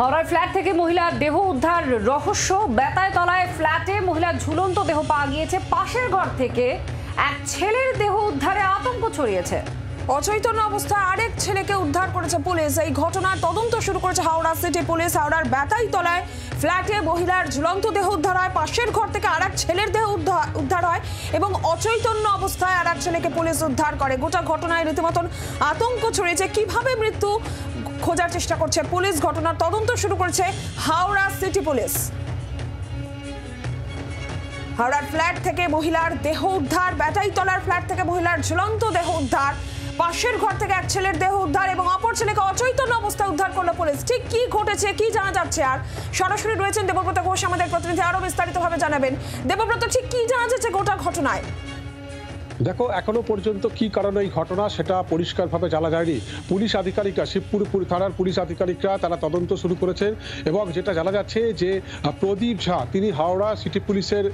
হাওড়ার ফ্ল্যাট থেকে মহিলার দেহ উদ্ধার রহস্য। বেতায় তলায় ফ্ল্যাটে মহিলার ঝুলন্ত দেহ পাওয়া গিয়েছে। পাশের ঘর থেকে এক ছেলের দেহ উদ্ধারে আতঙ্ক ছড়িয়েছে। অচৈতন্য অবস্থায় আরেক ছেলেকে উদ্ধার করেছে পুলিশ। এই ঘটনার তদন্ত শুরু করেছে হাওড়া সিটি পুলিশ। হাওড়ার বেতাই তলায় ফ্ল্যাটে মহিলার ঝুলন্ত দেহ উদ্ধার হয়। পাশের ঘর থেকে আরেক ছেলের দেহ উদ্ধার হয় এবং অচৈতন্য অবস্থায় আরেক ছেলেকে পুলিশ উদ্ধার করে। গোটা ঘটনায় রীতিমতন আতঙ্ক ছড়িয়েছে। কিভাবে মৃত্যু খোঁজার চেষ্টা করছে পুলিশ, ঘটনার তদন্ত শুরু করেছে হাওড়া সিটি পুলিশ। হাওড়ার ফ্ল্যাট থেকে মহিলার দেহ উদ্ধার, বেতাই তলার ফ্ল্যাট থেকে মহিলার ঝুলন্ত দেহ উদ্ধার, পাশের ঘর থেকে এক ছেলের দেহ উদ্ধার এবং অপর ছেলেকে অচৈতন্য অবস্থায় উদ্ধার করলো পুলিশ। ঠিক কি ঘটেছে, কি জানা যাচ্ছে? আর সরাসরি রয়েছেন দেবব্রত ঘোষ, আমাদের প্রতিনিধি, আরো বিস্তারিতভাবে জানাবেন। দেবব্রত, ঠিক কি জানা যাচ্ছে গোটা ঘটনায়? দেখো, এখনো পর্যন্ত কি কারণে এই ঘটনা সেটা পরিষ্কারভাবে জানা যায়নি। পুলিশ আধিকারিকরা, শিবপুর থানার পুলিশ আধিকারিকরা তারা তদন্ত শুরু করেছেন এবং যেটা জানা যাচ্ছে যে প্রদীপ ঝা, তিনি হাওড়া সিটি পুলিশের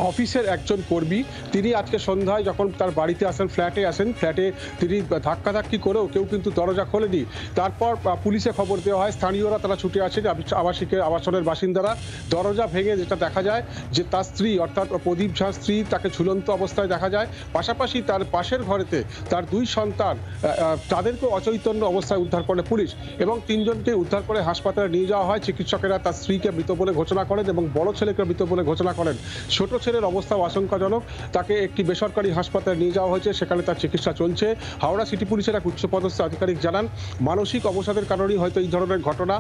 অফিসের একজন কর্মী। তিনি আজকে সন্ধ্যায় যখন তার বাড়িতে আসেন, ফ্ল্যাটে আসেন, ফ্ল্যাটে তিনি ধাক্কাধাক্কি করেও কেউ কিন্তু দরজা খোলেনি। তারপর পুলিশে খবর দেওয়া হয়, স্থানীয়রা তারা ছুটে আসেন, আবাসনের বাসিন্দারা। দরজা ভেঙে যেটা দেখা যায় যে তার স্ত্রী, অর্থাৎ প্রদীপ ঝার স্ত্রী, তাকে ঝুলন্ত অবস্থায় দেখা যায়। পাশাপাশি তার পাশের ঘরেতে তার দুই সন্তান, তাদেরকে অচৈতন্য অবস্থায় উদ্ধার করে পুলিশ এবং তিনজনকে উদ্ধার করে হাসপাতালে নিয়ে যাওয়া হয়। চিকিৎসকেরা তার স্ত্রীকে মৃত বলে ঘোষণা করেন এবং বড় ছেলেকে মৃত বলে ঘোষণা করেন। ছোট ছেলের অবস্থা আশঙ্কাজনক, তাকে একটি বেসরকারি হাসপাতালে নিয়ে যাওয়া হয়েছে, সেখানে তার চিকিৎসা চলছে। হাওড়া সিটি পুলিশের এক উচ্চপদস্থ আধিকারিক জানান, মানসিক অবসাদের কারণেই হয়তো এই ধরনের ঘটনা,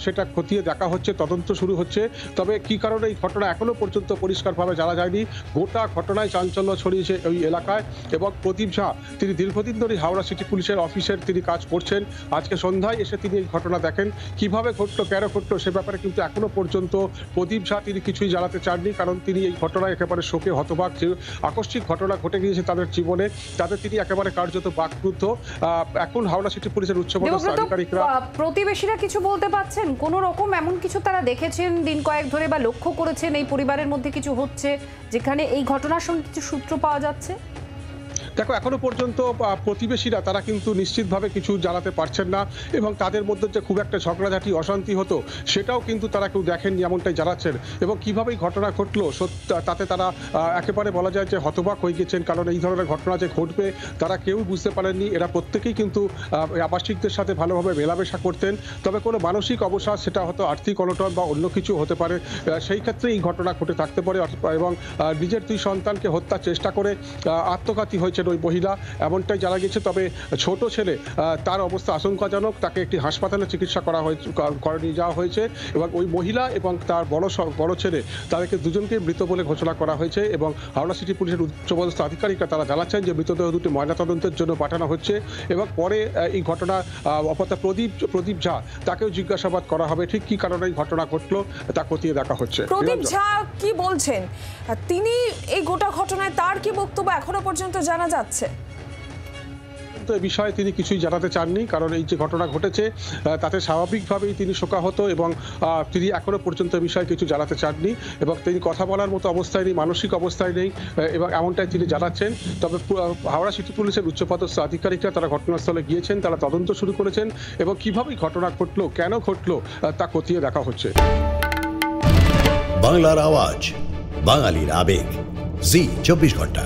সেটা খতিয়ে দেখা হচ্ছে, তদন্ত শুরু হচ্ছে। তবে কি কারণে এই ঘটনা এখনো পর্যন্ত পরিষ্কারভাবে জানা যায়নি। গোটা ঘটনায় চাঞ্চল্য ছড়িয়েছে ওই এলাকায় এবং প্রদীপ ঝা, তিনি দীর্ঘদিন ধরে হাওড়া সিটি পুলিশের অফিসের তিনি কাজ করছেন। আজকে সন্ধ্যায় এসে তিনি এই ঘটনা দেখেন। কিভাবে ঘটলো, কেন ঘটলো, সে ব্যাপারে কিন্তু এখনো পর্যন্ত প্রদীপ ঝা তিনি কিছুই জানাতে চাননি, কারণ তিনি এই ঘটনায় একেবারে শোকে হতবাক। যে আকস্মিক ঘটনা ঘটে গিয়েছে তাদের জীবনে, তাতে তিনি একেবারে কার্যত বাকরুদ্ধ। এখন হাওড়া সিটি পুলিশের উচ্চপদস্থ আধিকারিকরা, প্রতিবেশীরা কিছু বলতে পারছেন? কোন রকম এমন কিছু তারা দেখেছেন দিন কয়েক ধরে বা লক্ষ্য করেছেন এই পরিবারের মধ্যে কিছু হচ্ছে যেখানে এই ঘটনার সঙ্গে কিছু সূত্র পাওয়া যাচ্ছে? দেখো, এখনো পর্যন্ত প্রতিবেশীরা তারা কিন্তু নিশ্চিতভাবে কিছু জানাতে পারছেন না এবং তাদের মধ্যে যে খুব একটা ঝগড়াঝাটি অশান্তি হতো সেটাও কিন্তু তারা কেউ দেখেননি, এমনটাই জানাচ্ছেন। এবং কীভাবেই ঘটনা ঘটলো তাতে তারা একেবারে বলা যায় যে হতবাক হয়ে গেছেন, কারণ এই ধরনের ঘটনা যে ঘটবে তারা কেউ বুঝতে পারেননি। এরা প্রত্যেকেই কিন্তু আবাসিকদের সাথে ভালোভাবে মেলামেশা করতেন। তবে কোনো মানসিক অবসাদ, সেটা হয়তো আর্থিক অনটন বা অন্য কিছু হতে পারে, সেই ক্ষেত্রে এই ঘটনা ঘটে থাকতে পারে। এবং নিজের দুই সন্তানকে হত্যার চেষ্টা করে আত্মঘাতী হয়েছে ওই মহিলা, এমনটাই জানা গেছে। তবে ছোট ছেলে, তার অবস্থা আশঙ্কাজনক, তাকে একটি হাসপাতালে চিকিৎসা করে নিয়ে যাওয়া হয়েছে এবং ওই মহিলা এবং তার বড় ছেলে, তাদেরকে দুজনকে মৃত বলে ঘোষণা করা হয়েছে। এবং হাওড়া সিটি পুলিশের উচ্চপদস্থ আধিকারিকরা তারা জানাচ্ছেন যে মৃতদেহ দুটি ময়নাতদন্তের জন্য পাঠানো হচ্ছে এবং পরে এই ঘটনা প্রদীপ ঝা, তাকেও জিজ্ঞাসাবাদ করা হবে। ঠিক কি কারণে এই ঘটনা ঘটলো তা খতিয়ে দেখা হচ্ছে। প্রদীপ ঝা কি বলছেন, তিনি এই গোটা ঘটনায় তার কি বক্তব্য এখনো পর্যন্ত জানা যাচ্ছে? এই বিষয়ে তিনি কিছুই জানাতে চাননি, কারণ এই যে ঘটনা ঘটেছে তাতে স্বাভাবিকভাবেই তিনি শোকাহত এবং তিনি এখনো পর্যন্ত এই বিষয়ে কিছু জানাতে চাননি এবং তিনি কথা বলার মতো অবস্থায় নেই, মানসিক অবস্থায় নেই এবং এমনটাই তিনি জানাচ্ছেন। তবে হাওড়া সিটি পুলিশের উচ্চপদস্থ আধিকারিকরা তারা ঘটনাস্থলে গিয়েছেন, তারা তদন্ত শুরু করেছেন এবং কিভাবেই ঘটনা ঘটলো, কেন ঘটলো তা খতিয়ে দেখা হচ্ছে। বাংলার আওয়াজ, বাঙালির আবেগ, জি 24 ঘন্টা।